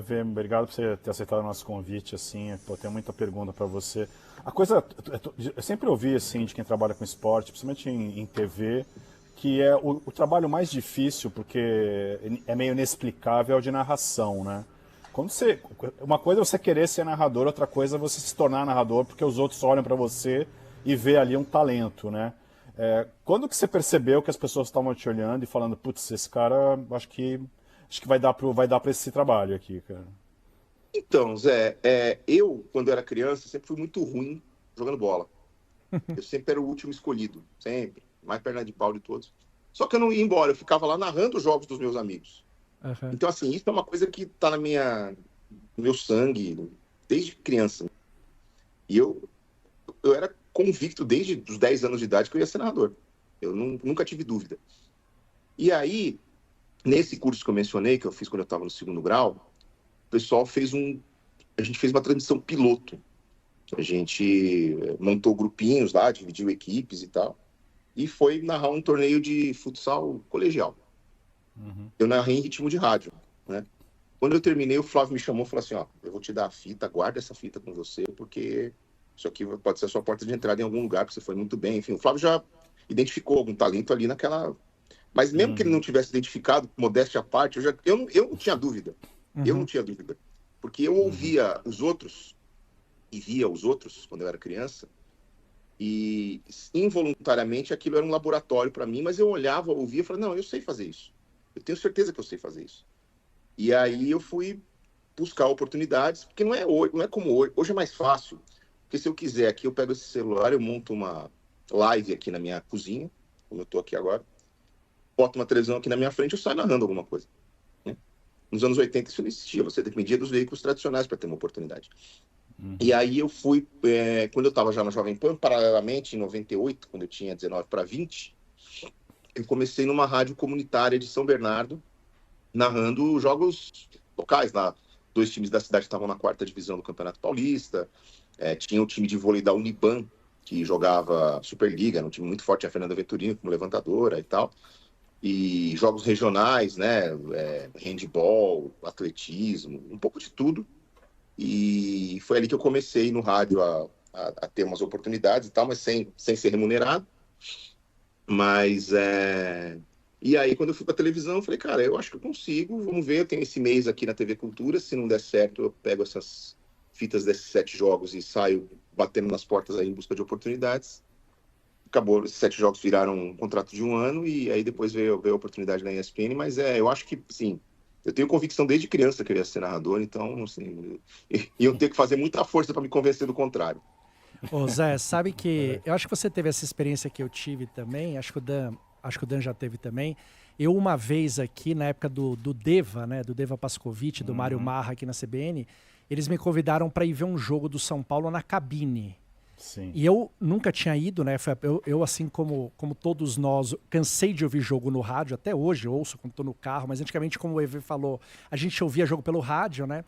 EV, obrigado por você ter aceitado o nosso convite, assim, pô, tenho muita pergunta para você. A coisa, eu sempre ouvi, assim, de quem trabalha com esporte, principalmente em TV, que é o trabalho mais difícil, porque é meio inexplicável, é o de narração, né? Quando você, uma coisa é você querer ser narrador, outra coisa é você se tornar narrador, porque os outros olham para você e vê ali um talento, né? Quando que você percebeu que as pessoas estavam te olhando e falando, putz, esse cara, acho que vai dar para esse trabalho aqui, cara. Então, Zé, eu, quando era criança, sempre fui muito ruim jogando bola. Eu sempre era o último escolhido, sempre. Mais perna de pau de todos. Só que eu não ia embora, eu ficava lá narrando os jogos dos meus amigos. Aham. Então, assim, isso é uma coisa que tá no meu sangue, desde criança. E eu era convicto desde os 10 anos de idade que eu ia ser narrador. Eu nunca tive dúvida. E aí, nesse curso que eu mencionei, que eu fiz quando eu estava no segundo grau, o pessoal a gente fez uma transmissão piloto. A gente montou grupinhos lá, dividiu equipes e tal, e foi narrar um torneio de futsal colegial. Eu narrei em ritmo de rádio, né? Quando eu terminei, o Flávio me chamou e falou assim, ó, eu vou te dar a fita, guarda essa fita com você, porque isso aqui pode ser a sua porta de entrada em algum lugar, porque você foi muito bem. Enfim, o Flávio já identificou algum talento ali naquela... Mas mesmo que ele não tivesse identificado, modéstia à parte, eu não tinha dúvida. Eu não tinha dúvida. Porque eu ouvia os outros e via os outros quando eu era criança e involuntariamente aquilo era um laboratório para mim, mas eu olhava, ouvia e falava, não, eu sei fazer isso. Eu tenho certeza que eu sei fazer isso. E aí eu fui buscar oportunidades, porque não é hoje, não é como hoje. Hoje é mais fácil, porque se eu quiser aqui, eu pego esse celular, eu monto uma live aqui na minha cozinha, como eu estou aqui agora, boto uma televisão aqui na minha frente, eu saio narrando alguma coisa, né? Nos anos 80 isso não existia, você dependia dos veículos tradicionais para ter uma oportunidade. E aí eu fui, quando eu estava já na Jovem Pan, paralelamente, em 98, quando eu tinha 19 para 20, eu comecei numa rádio comunitária de São Bernardo, narrando jogos locais lá. Dois times da cidade estavam na quarta divisão do Campeonato Paulista, tinha o time de vôlei da Uniban, que jogava Superliga, era um time muito forte, tinha a Fernanda Venturino como levantadora e tal, e jogos regionais, né, handball, atletismo, um pouco de tudo. E foi ali que eu comecei no rádio a ter umas oportunidades e tal, mas sem ser remunerado. Mas, e aí, quando eu fui para televisão, eu falei, cara, eu acho que eu consigo, vamos ver, eu tenho esse mês aqui na TV Cultura, se não der certo, eu pego essas fitas desses 7 jogos e saio batendo nas portas aí em busca de oportunidades. Acabou, esses 7 jogos viraram um contrato de 1 ano, e aí depois veio a oportunidade na ESPN, mas eu acho que, sim, eu tenho convicção desde criança que eu ia ser narrador, então, assim, iam ter que fazer muita força para me convencer do contrário. Ô Zé, sabe que eu acho que você teve essa experiência que eu tive também, acho que o Dan já teve também. Eu uma vez aqui, na época do Deva, né, do Deva Pascovitch, do Mário Marra aqui na CBN, eles me convidaram para ir ver um jogo do São Paulo na cabine. Sim. E eu nunca tinha ido, né? Eu assim como todos nós, cansei de ouvir jogo no rádio, até hoje ouço quando tô no carro, mas antigamente, como o EV falou, a gente ouvia jogo pelo rádio, né?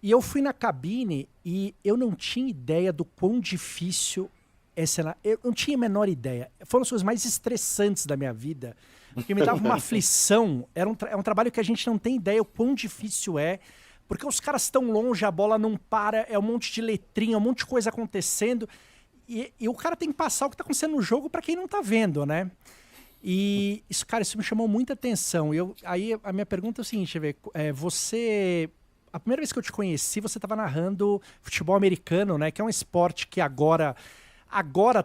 E eu fui na cabine e eu não tinha ideia do quão difícil é ser... Eu não tinha a menor ideia. Foram as coisas mais estressantes da minha vida, porque me dava uma aflição. É um trabalho que a gente não tem ideia o quão difícil é, porque os caras estão longe, a bola não para, é um monte de letrinha, um monte de coisa acontecendo. E o cara tem que passar o que tá acontecendo no jogo para quem não tá vendo, né? E isso, cara, isso me chamou muita atenção. Aí a minha pergunta é o seguinte, você... A primeira vez que eu te conheci, você estava narrando futebol americano, né? Que é um esporte que agora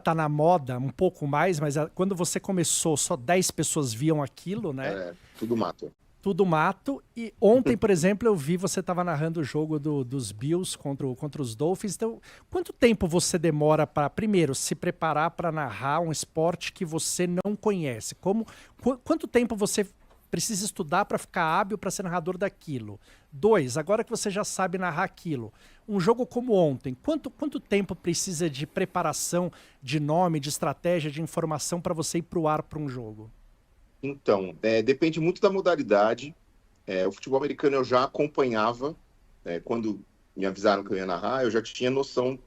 tá na moda um pouco mais, mas quando você começou, só 10 pessoas viam aquilo, né? Tudo mato. Tudo mato. E ontem, por exemplo, eu vi você estava narrando o jogo dos Bills contra os Dolphins. Então, quanto tempo você demora para, primeiro, se preparar para narrar um esporte que você não conhece? Quanto tempo você precisa estudar para ficar hábil para ser narrador daquilo? 2, agora que você já sabe narrar aquilo, um jogo como ontem, quanto tempo precisa de preparação, de nome, de estratégia, de informação para você ir pro ar para um jogo? Então, depende muito da modalidade. O futebol americano eu já acompanhava, quando me avisaram que eu ia narrar, eu já tinha noção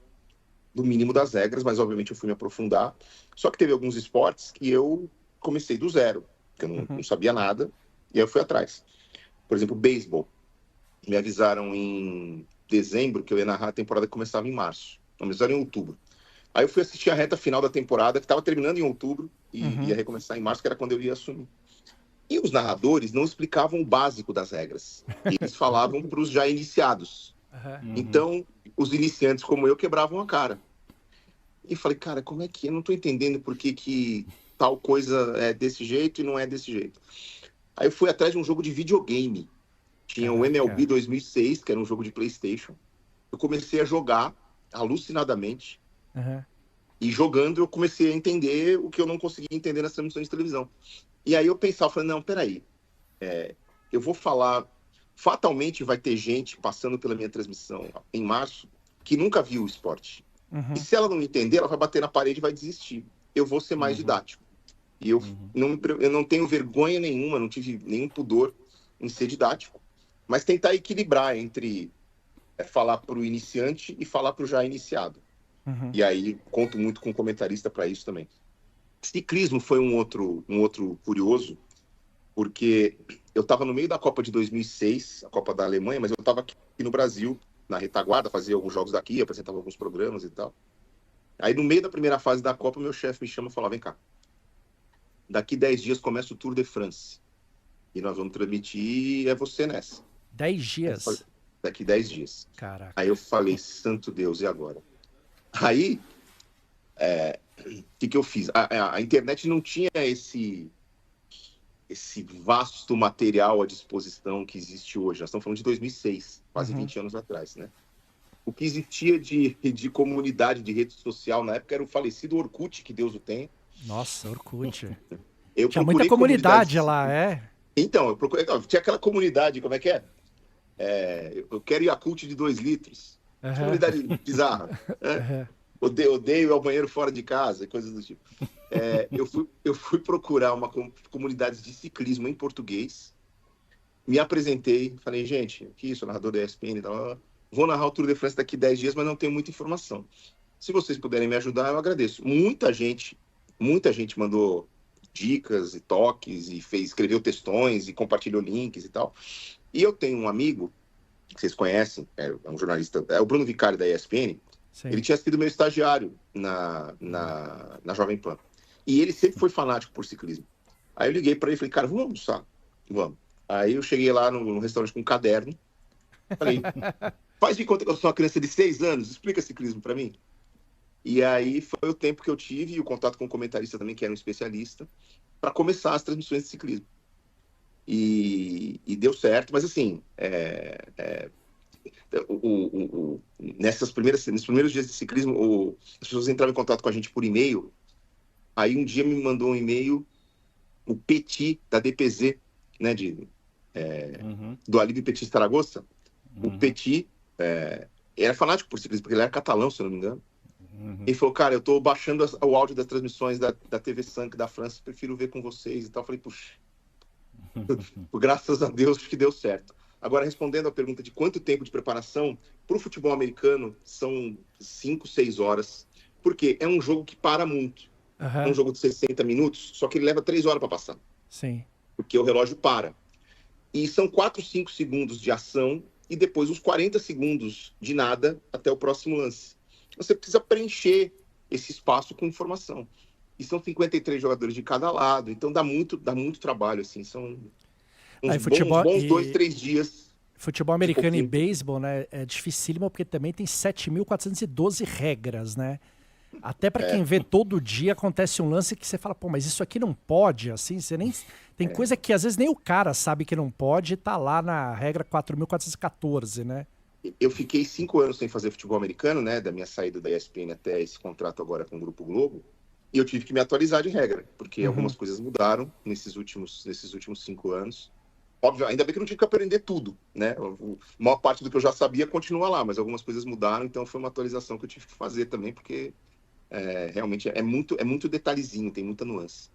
do mínimo das regras, mas obviamente eu fui me aprofundar. Só que teve alguns esportes que eu comecei do zero, que eu não sabia nada, e aí eu fui atrás. Por exemplo, beisebol. Me avisaram em dezembro que eu ia narrar a temporada que começava em março. Não, me avisaram em outubro. Aí eu fui assistir a reta final da temporada, que estava terminando em outubro, e ia recomeçar em março, que era quando eu ia assumir. E os narradores não explicavam o básico das regras. Eles falavam para os já iniciados. Então, os iniciantes como eu quebravam a cara. E falei, cara, como é que eu não estou entendendo por que tal coisa é desse jeito e não é desse jeito. Aí eu fui atrás de um jogo de videogame. Tinha o MLB 2006, que era um jogo de PlayStation. Eu comecei a jogar alucinadamente. E jogando eu comecei a entender o que eu não conseguia entender nas transmissões de televisão. E aí eu pensava, falei, não, peraí, eu vou falar, fatalmente vai ter gente passando pela minha transmissão em março que nunca viu o esporte. E se ela não entender, ela vai bater na parede e vai desistir. Eu vou ser mais didático. E eu não tenho vergonha nenhuma, não tive nenhum pudor em ser didático, mas tentar equilibrar entre falar para o iniciante e falar para o já iniciado. E aí conto muito com o comentarista para isso também. Ciclismo foi um outro curioso, porque eu estava no meio da Copa de 2006, a Copa da Alemanha, mas eu estava aqui no Brasil, na retaguarda, fazia alguns jogos daqui, apresentava alguns programas e tal. Aí no meio da primeira fase da Copa, meu chefe me chama e fala, vem cá, daqui 10 dias começa o Tour de France, e nós vamos transmitir, é você nessa. 10 dias? Falei, daqui 10 dias. Caraca. Aí eu falei, santo Deus, e agora? Aí, o que eu fiz? A internet não tinha esse vasto material à disposição que existe hoje. Nós estamos falando de 2006, quase 20 anos atrás, né? O que existia de comunidade, de rede social na época era o falecido Orkut, que Deus o tenha. Nossa, Orkut. Eu tinha muita comunidade lá, Então, eu procurei. Tinha aquela comunidade, como é que é? Eu quero Yakult de 2 litros. Comunidade bizarra. Odeio ir ao banheiro fora de casa, coisas do tipo. Eu fui procurar uma comunidade de ciclismo em português, me apresentei, falei, gente, aqui sou narrador da ESPN, vou narrar o Tour de France daqui 10 dias, mas não tenho muita informação. Se vocês puderem me ajudar, eu agradeço. Muita gente mandou dicas e toques, e escreveu textões, e compartilhou links e tal. E eu tenho um amigo, que vocês conhecem, é um jornalista, é o Bruno Vicari da ESPN. Sim. Ele tinha sido meu estagiário na Jovem Pan. E ele sempre foi fanático por ciclismo. Aí eu liguei para ele e falei, cara, vamos almoçar? Vamos. Aí eu cheguei lá no restaurante com um caderno. Falei, faz de conta que eu sou uma criança de 6 anos, explica ciclismo para mim. E aí foi o tempo que eu tive, e o contato com o comentarista também, que era um especialista, para começar as transmissões de ciclismo. E deu certo, mas assim, nesses primeiros dias de ciclismo, as pessoas entravam em contato com a gente por e-mail. Aí um dia me mandou um e-mail o Petit da DPZ, né, do Alípio Petit Zaragoza. O Petit era fanático por ciclismo, porque ele era catalão, se eu não me engano. Ele falou, cara, eu tô baixando o áudio das transmissões da TV Sank da França, prefiro ver com vocês e tal. Eu falei, puxa, graças a Deus que deu certo. Agora, respondendo a pergunta de quanto tempo de preparação, para o futebol americano são 5, 6 horas, porque é um jogo que para muito. É um jogo de 60 minutos, só que ele leva 3 horas para passar. Sim. Porque o relógio para. E são 4, 5 segundos de ação e depois uns 40 segundos de nada até o próximo lance. Você precisa preencher esse espaço com informação. E são 53 jogadores de cada lado, então dá muito trabalho, assim, são bons 2, 3 dias. Futebol americano e beisebol, né, é dificílimo porque também tem 7.412 regras, né? Até para quem vê todo dia acontece um lance que você fala, pô, mas isso aqui não pode, assim, você nem... Tem coisa que às vezes nem o cara sabe que não pode e tá lá na regra 4.414, né? Eu fiquei 5 anos sem fazer futebol americano, né, da minha saída da ESPN até esse contrato agora com o Grupo Globo, e eu tive que me atualizar de regra, porque algumas coisas mudaram nesses últimos 5 anos. Óbvio, ainda bem que eu não tive que aprender tudo, né? A maior parte do que eu já sabia continua lá, mas algumas coisas mudaram, então foi uma atualização que eu tive que fazer também, porque realmente é muito detalhezinho, tem muita nuance.